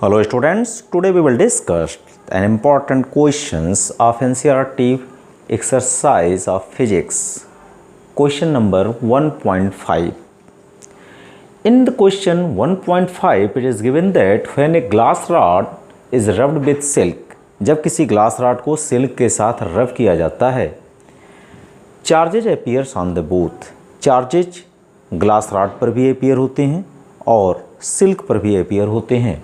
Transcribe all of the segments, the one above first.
Hello students, today we will discuss an important questions of NCERT exercise of physics. Question number 1.5. In the question 1.5 it is given that when a glass rod is rubbed with silk, जब किसी glass rod को silk के साथ रब किया जाता है, charges appears on the both. Charges glass rod पर भी अपीयर होते हैं और सिल्क पर भी अपीयर होते हैं.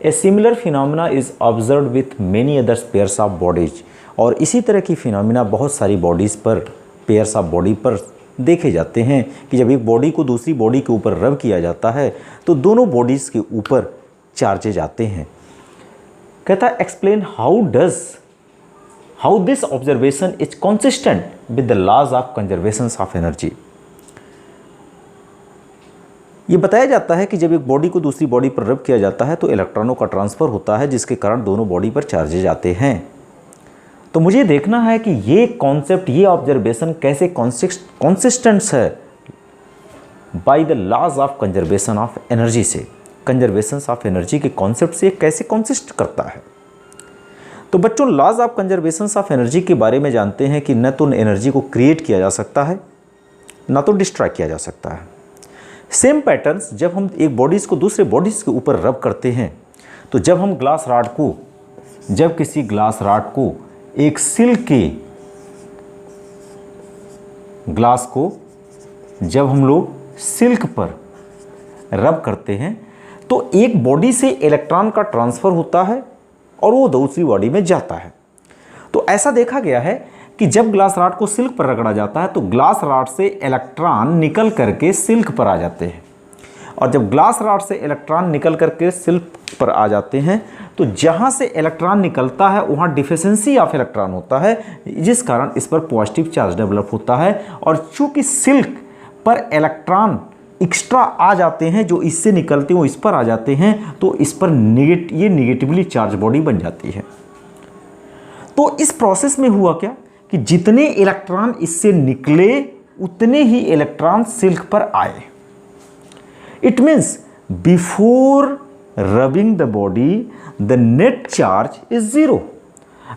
A similar phenomena is observe with many others pairs of bodies. और इसी तरह की फिनोमिना बहुत सारी बॉडीज़ पर, पेयर्स ऑफ बॉडी पर देखे जाते हैं कि जब एक बॉडी को दूसरी बॉडी के ऊपर रब किया जाता है तो दोनों बॉडीज़ के ऊपर चार्जेज आते हैं. कहता है explain how this observation is consistent with the laws of conservation of energy. ये बताया जाता है कि जब एक बॉडी को दूसरी बॉडी पर रब किया जाता है तो इलेक्ट्रॉनों का ट्रांसफ़र होता है, जिसके कारण दोनों बॉडी पर चार्जेज आते हैं. तो मुझे देखना है कि ये कॉन्सेप्ट, ये ऑब्जर्वेशन कैसे कॉन्सिस्टेंट्स है by the laws of conservation of energy से. कंजर्वेशन ऑफ एनर्जी के कॉन्सेप्ट से कैसे कॉन्सिस्ट करता है. तो बच्चों, laws of conservation of energy के बारे में जानते हैं कि न तो एनर्जी को क्रिएट किया जा सकता है, न तो डिस्ट्रॉय किया जा सकता है. सेम पैटर्न्स जब हम एक बॉडीज़ को दूसरे बॉडीज़ के ऊपर रब करते हैं, तो जब हम जब किसी ग्लास रॉड को एक सिल्क के ग्लास को जब हम लोग सिल्क पर रब करते हैं तो एक बॉडी से इलेक्ट्रॉन का ट्रांसफ़र होता है और वो दूसरी बॉडी में जाता है. तो ऐसा देखा गया है कि जब ग्लास रॉड को सिल्क पर रगड़ा जाता है तो ग्लास रॉड से इलेक्ट्रॉन निकल करके सिल्क पर आ जाते हैं, और जब ग्लास रॉड से इलेक्ट्रॉन निकल करके सिल्क पर आ जाते हैं तो जहाँ से इलेक्ट्रॉन निकलता है वहाँ डिफिशिएंसी ऑफ इलेक्ट्रॉन होता है, जिस कारण इस पर पॉजिटिव चार्ज डेवलप होता है. और चूँकि सिल्क पर इलेक्ट्रॉन एक्स्ट्रा आ जाते हैं जो इससे निकलते हैं वो इस पर आ जाते हैं, तो इस पर ये निगेटिवली चार्ज बॉडी बन जाती है. तो इस प्रोसेस में हुआ क्या कि जितने इलेक्ट्रॉन इससे निकले उतने ही इलेक्ट्रॉन सिल्क पर आए. It means before rubbing the body the net charge is zero,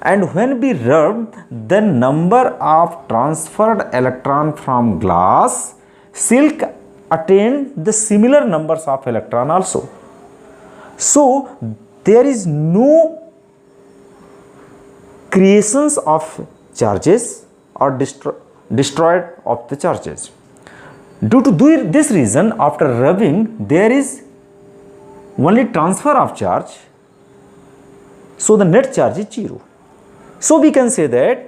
and when we rub the number of transferred electron from glass silk attain the similar numbers of electron also. So there is no creations of charges or destroyed of the charges. Due to this reason, after rubbing there is only transfer of charge, so the net charge is zero. So we can say that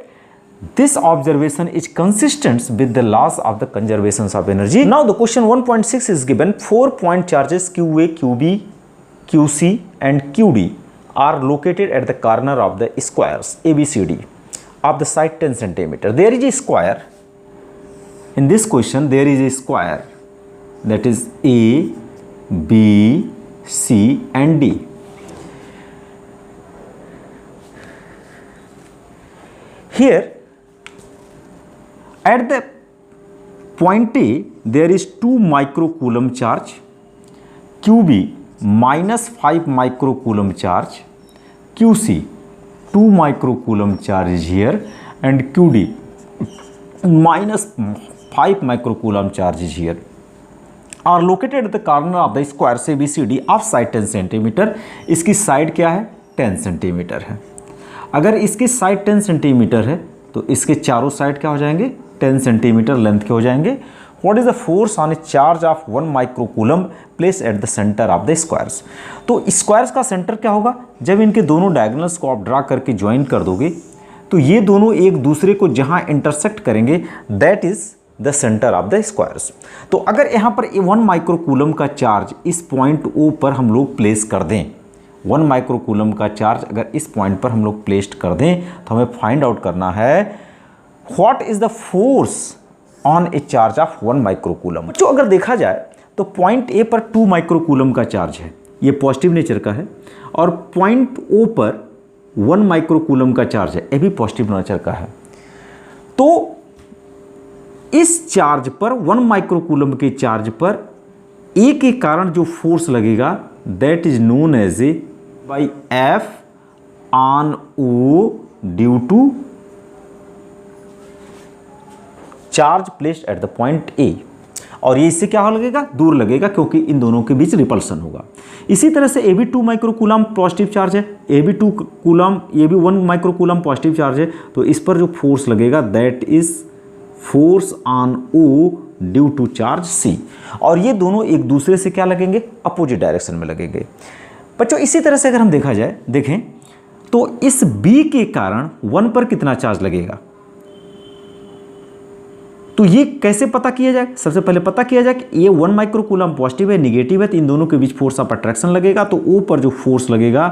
this observation is consistent with the laws of the conservation of energy. Now the question 1.6 is given. 4-point charges QA, QB, QC and QD are located at the corner of the squares ABCD of the side 10 centimeter. There is a square. In this question there is a square, that is A, B, C and D. Here at the point A there is 2 microcoulomb charge, QB minus 5 microcoulomb charge, QC 2 microcoulomb charge is here, and QD minus 5 microcoulomb charge is here, are located at the corner of the square ABCD of side 10 centimeter. इसकी side क्या है? 10 centimetre है. अगर इसकी side 10 centimetre है तो इसके चारों साइड क्या हो जाएंगे? 10 सेंटीमीटर लेंथ के हो जाएंगे. What is the force on a charge of 1 microcoulomb placed at the center of the squares? तो स्क्वायर्स का सेंटर क्या होगा? जब इनके दोनों डायगोनल्स को आप ड्रा करके ज्वाइन कर दोगे तो ये दोनों एक दूसरे को जहाँ इंटरसेक्ट करेंगे that is the centre of the squares. तो अगर यहाँ पर 1 माइक्रोकूलम का चार्ज इस पॉइंट O पर हम लोग प्लेस कर दें, 1 माइक्रोकूलम का चार्ज अगर इस पॉइंट पर हम लोग प्लेस कर दें तो हमें फाइंड आउट करना है what is the force on A charge of 1 microcoulomb. जो अगर देखा जाए तो पॉइंट ए पर 2 माइक्रोकूलम का चार्ज है, ये पॉजिटिव नेचर का है, और पॉइंट ओ पर 1 माइक्रोकूलम का चार्ज है, ये भी पॉजिटिव नेचर का है. तो इस चार्ज पर 1 माइक्रोकूलम के चार्ज पर ए के कारण जो फोर्स लगेगा that is known as a by F on O due to charge placed at the point A. और ये इससे क्या हो लगेगा, दूर लगेगा, क्योंकि इन दोनों के बीच रिपल्सन होगा। इसी तरह से ए भी 2 माइक्रोकूलम पॉजिटिव चार्ज है, ए भी 2 कूलम, ये भी 1 माइक्रोकूलम पॉजिटिव चार्ज है, तो इस पर जो फोर्स लगेगा that is force on O due to charge C. और ये दोनों एक दूसरे से क्या लगेंगे, अपोजिट डायरेक्शन में लगेंगे। बच्चों इसी तरह से अगर हम देखा जाए, देखें तो इस बी के कारण 1 पर कितना चार्ज लगेगा, तो ये कैसे पता किया जाए। सबसे पहले पता किया जाए कि ये 1 माइक्रोकूलम पॉजिटिव है, निगेटिव है, तो इन दोनों के बीच फोर्स ऑफ अट्रैक्शन लगेगा। तो ओ पर जो फोर्स लगेगा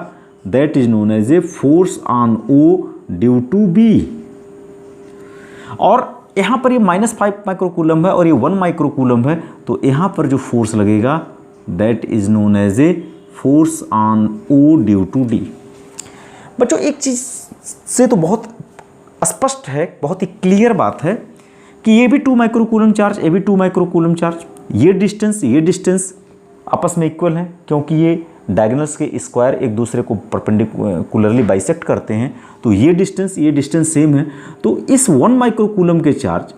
that is known as a force on O due to B. और यहां पर ये -5 माइक्रोकूलम है और ये 1 माइक्रोकूलम है, तो यहां पर जो फोर्स लगेगा that is known as a force on O due to D. बच्चों एक चीज से तो बहुत स्पष्ट है, बहुत ही क्लियर बात है कि ये भी 2 माइक्रोकूलम चार्ज, ये भी 2 माइक्रोकूलम चार्ज, ये डिस्टेंस आपस में इक्वल है, क्योंकि ये डायगोनल्स के स्क्वायर एक दूसरे को परपेंडिकुलरली बाइसेक्ट करते हैं। तो ये डिस्टेंस सेम है। तो इस 1 माइक्रोकूलम के चार्ज,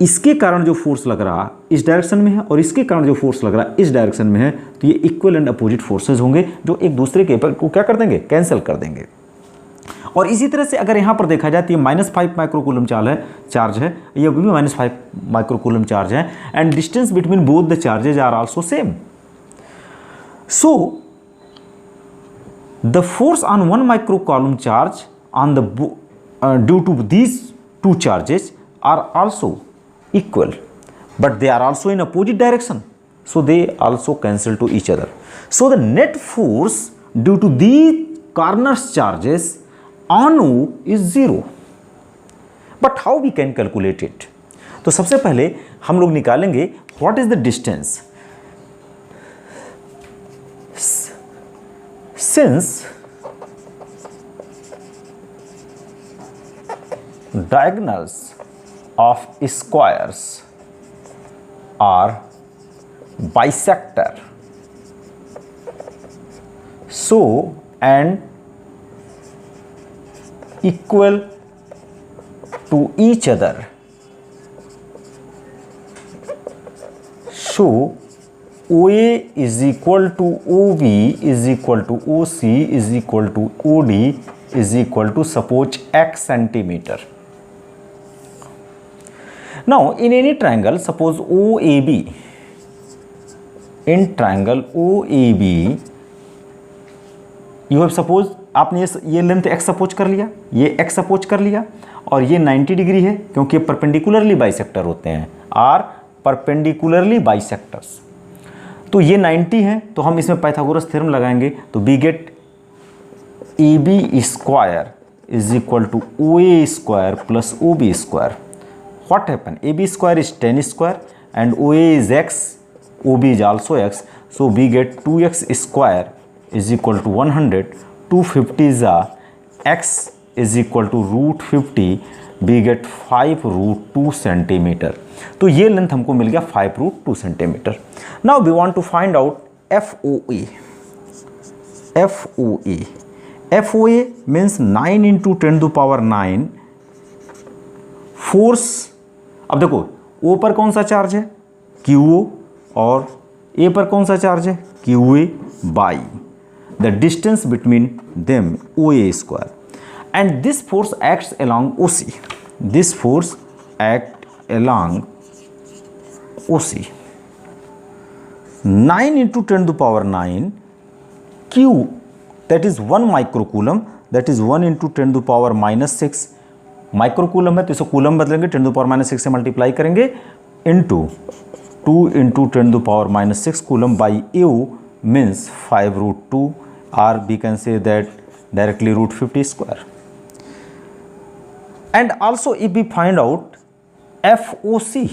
इसके कारण जो फोर्स लग रहा इस डायरेक्शन में है और इसके कारण जो फोर्स लग रहा इस डायरेक्शन में है, तो ये इक्वल एंड अपोजिट फोर्सेज होंगे जो एक दूसरे के को क्या कर देंगे, कैंसिल कर देंगे। और इसी तरह से अगर यहाँ पर देखा जाए तो ये -5 माइक्रोकूलम चार्ज है, ये भी -5 माइक्रोकूलम चार्ज है, and distance between both the charges are also same. So the force on 1 microcoulomb charge on the due to these 2 charges are also equal, but they are also in opposite direction, so they also cancel to each other. So the net force due to these corners charges on O is 0. But how we can calculate it? तो सबसे पहले हम लोग निकालेंगे what is the distance. Since diagonals of squares are bisector, so and equal to each other, so OA is equal to OB is equal to OC is equal to OD is equal to suppose x centimeter. Now in any triangle, suppose OAB, in triangle OAB you have suppose, आपने ये length x suppose कर लिया, ये x suppose कर लिया, और ये 90 degree है क्योंकि ये परपेंडिकुलरली बाइसेक्टर होते हैं, आर परपेंडिकुलरली बाइसेक्टर्स। तो ये 90 है, तो हम इसमें पाइथागोरस थ्योरम लगाएंगे, तो we get AB square is equal to OA square plus OB square. What happened? AB square is 10 square and OA is x, OB is also x, so we get 2x square is equal to 100, 250 is x is equal to root 50, we get 5 root 2 centimeter. तो ये length हमको मिल गया 5 root 2 centimeter. Now we want to find out FOA. FOA. FOA means 9 into 10 to the power 9 force. अब देखो O पर कौन सा charge है, QO, और A पर कौन सा चार्ज है, QA by the distance between them OA square, and this force acts along OC, this force act along OC। 9 into 10 to the power 9 Q, that is 1 microcoulomb, that is 1 into 10 to the power -6 microcoulomb है, तो इसे coulomb बदलेंगे, 10 to the power -6 से multiply करेंगे, into 2 into 10 to the power -6 coulomb by U means 5 root 2, or we can say that directly root 50 square. And also if we find out FOC,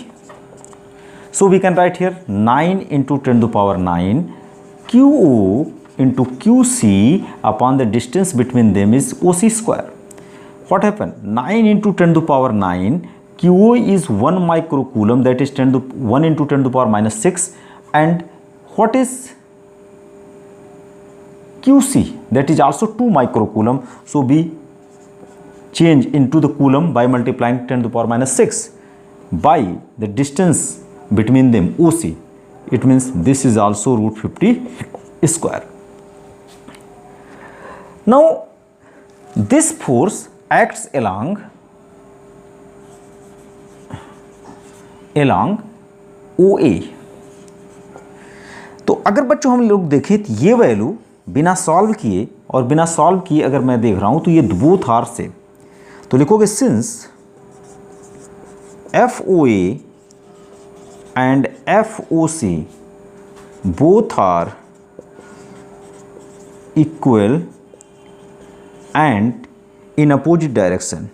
so we can write here 9 into 10 to the power 9 QO into QC upon the distance between them is OC square. What happened? 9 into 10 to the power 9 QO is 1 microcoulomb, that is 1 into 10 to the power -6, and what is QC, that is also 2 microcoulomb. So we change into the coulomb by multiplying 10 to the power minus 6 by the distance between them, OC. It means this is also root 50 square. Now this force acts along OA. तो अगर बच्चों हम लोग देखें तो ये value बिना solve किए और बिना सॉल्व किए अगर मैं देख रहा हूं तो ये बोथ आर से, तो लिखोगे since FOA and FOC both are equal and in opposite direction,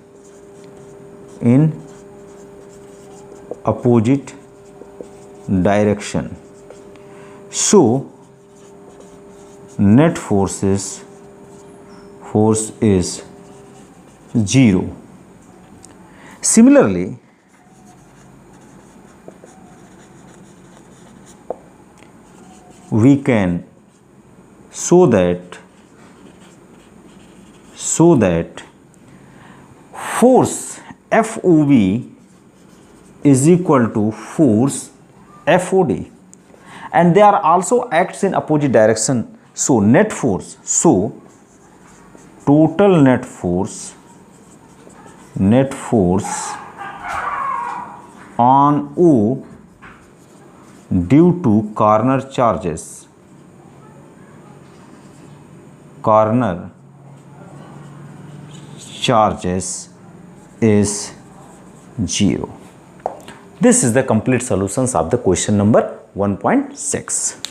so net force is 0. Similarly, we can show that force FOB is equal to force FOD, and they are also acts in opposite direction. So net force, so total net force on O due to corner charges is 0. This is the complete solutions of the question number 1.6.